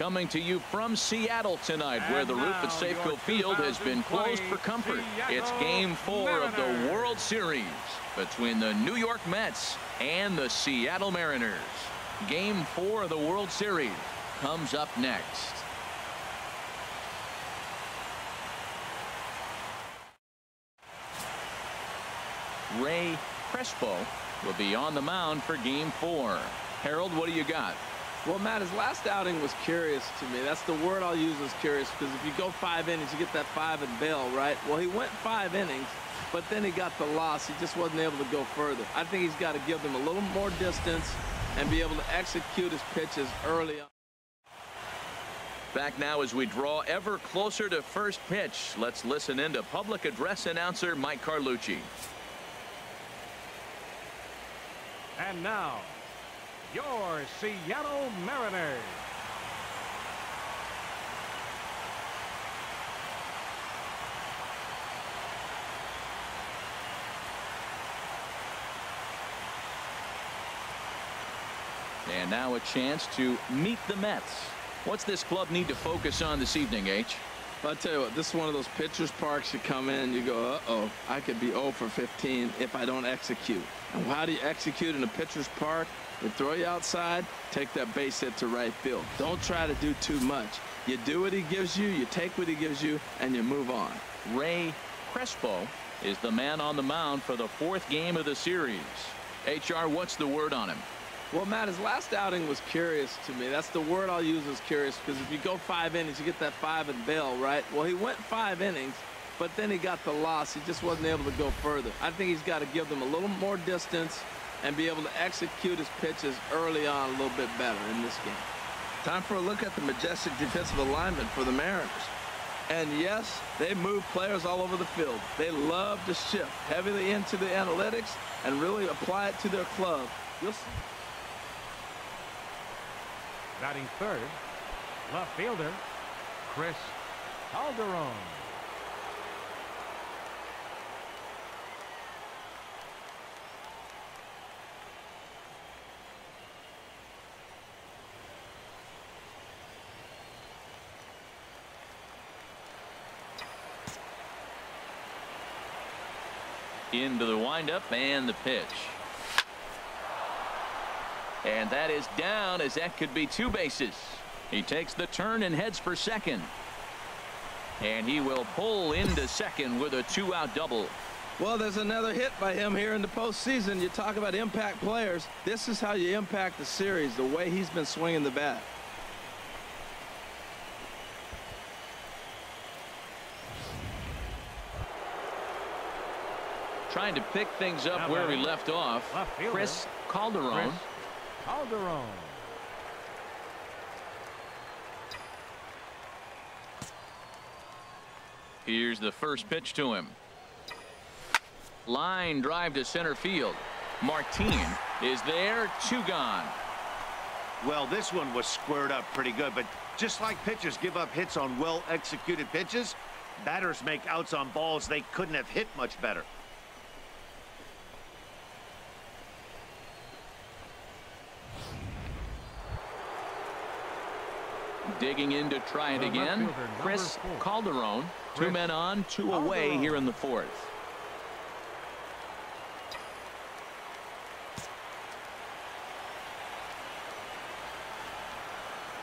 Coming to you from Seattle tonight, where the roof at Safeco Field has been closed for comfort. It's Game 4 of the World Series between the New York Mets and the Seattle Mariners. Game 4 of the World Series comes up next. Ray Crespo will be on the mound for Game 4. Harold, what do you got? Well, Matt, his last outing was curious to me. That's the word I'll use, is curious, because if you go 5 innings, you get that 5 and bail, right? Well, he went 5 innings, but then he got the loss. He just wasn't able to go further. I think he's got to give them a little more distance and be able to execute his pitches early on. Back now as we draw ever closer to first pitch. Let's listen in to public address announcer Mike Carlucci. And now, your Seattle Mariners. And now a chance to meet the Mets. What's this club need to focus on this evening, H? I'll tell you what, this is one of those pitcher's parks you come in, you go, uh-oh, I could be 0 for 15 if I don't execute. And how do you execute in a pitcher's park? They throw you outside, take that base hit to right field. Don't try to do too much. You do what he gives you, you take what he gives you, and you move on. Ray Crespo is the man on the mound for the 4th game of the series. HR, what's the word on him? Well, Matt, his last outing was curious to me. That's the word I'll use, is curious, because if you go 5 innings, you get that 5 and bail, right? Well, he went 5 innings, but then he got the loss. He just wasn't able to go further. I think he's got to give them a little more distance and be able to execute his pitches early on a little bit better in this game. Time for a look at the majestic defensive alignment for the Mariners. And yes, they move players all over the field. They love to shift heavily into the analytics and really apply it to their club. You'll see. Batting third, left fielder, Chris Calderon. Into the windup and the pitch. And that is down, as that could be 2 bases. He takes the turn and heads for second. And he will pull into second with a 2-out double. Well, there's another hit by him here in the postseason. You talk about impact players. This is how you impact the series, the way he's been swinging the bat. Trying to pick things up where we left off. Chris Calderon. Calderon. Here's the first pitch to him. Line drive to center field. Martin is there. 2 gone. Well, this one was squared up pretty good, but just like pitchers give up hits on well-executed pitches, batters make outs on balls they couldn't have hit much better. Digging in to try it again. Chris Calderon. 2 men on, 2 away here in the 4th.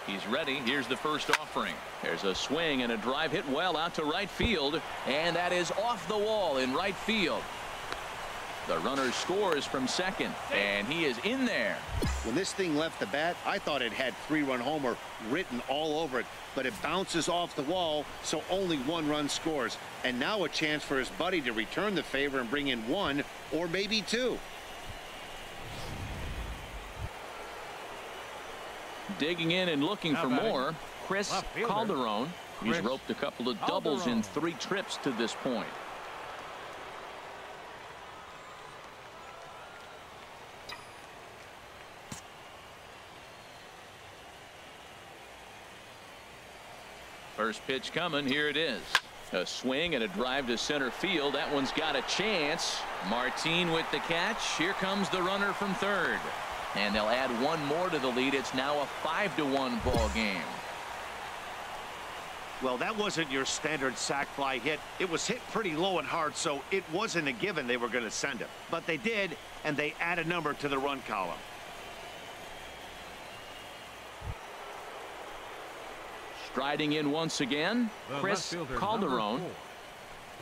He's ready. Here's the first offering. There's a swing and a drive hit well out to right field, and that is off the wall in right field. The runner scores from second, and he is in there. When this thing left the bat, I thought it had 3-run homer written all over it, but it bounces off the wall, so only 1 run scores. And now a chance for his buddy to return the favor and bring in 1 or maybe 2. Digging in and looking for more, Chris Calderon. He's roped a couple of doubles in 3 trips to this point. First pitch coming. Here it is. A swing and a drive to center field. That one's got a chance. Martin with the catch. Here comes the runner from third. And they'll add 1 more to the lead. It's now a 5-1 ball game. Well, that wasn't your standard sac fly hit. It was hit pretty low and hard, so it wasn't a given they were going to send him. But they did, and they add a number to the run column. Striding in once again, Chris Calderon.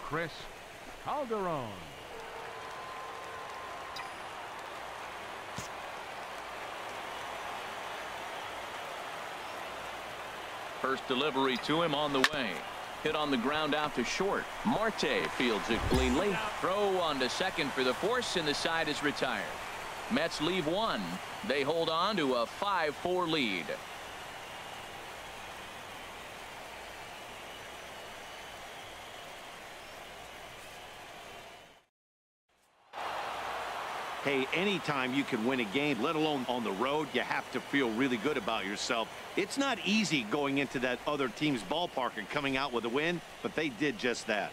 Chris Calderon. First delivery to him on the way. Hit on the ground out to short. Marte fields it cleanly. Throw on to second for the force, and the side is retired. Mets leave one. They hold on to a 5-4 lead. Hey, anytime you can win a game, let alone on the road, you have to feel really good about yourself. It's not easy going into that other team's ballpark and coming out with a win, but they did just that.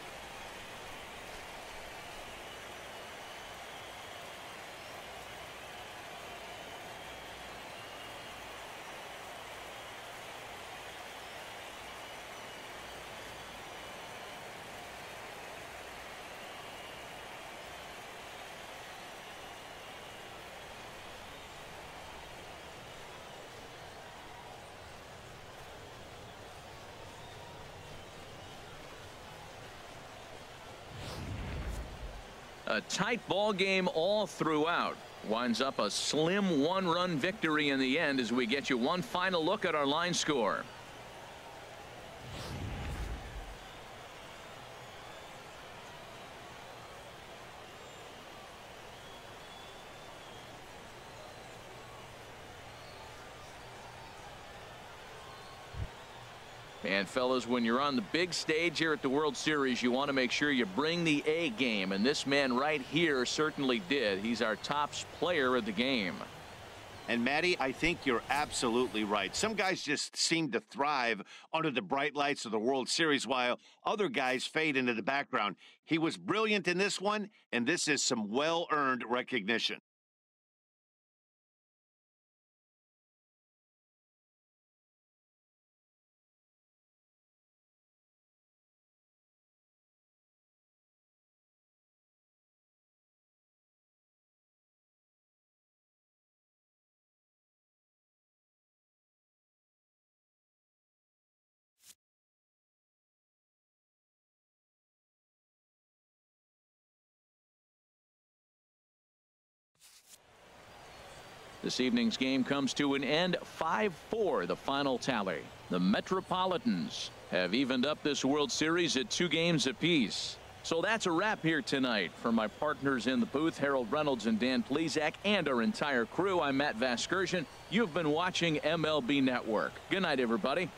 A tight ball game all throughout. Winds up a slim one-run victory in the end as we get you one final look at our line score. And fellas, when you're on the big stage here at the World Series, you want to make sure you bring the A game, and this man right here certainly did. He's our top player of the game. And Matty, I think you're absolutely right. Some guys just seem to thrive under the bright lights of the World Series while other guys fade into the background. He was brilliant in this one, and this is some well-earned recognition. This evening's game comes to an end. 5-4 the final tally. The Metropolitans have evened up this World Series at 2 games apiece. So that's a wrap here tonight. For my partners in the booth, Harold Reynolds and Dan Plesac, and our entire crew, I'm Matt Vasgersian. You've been watching MLB Network. Good night, everybody.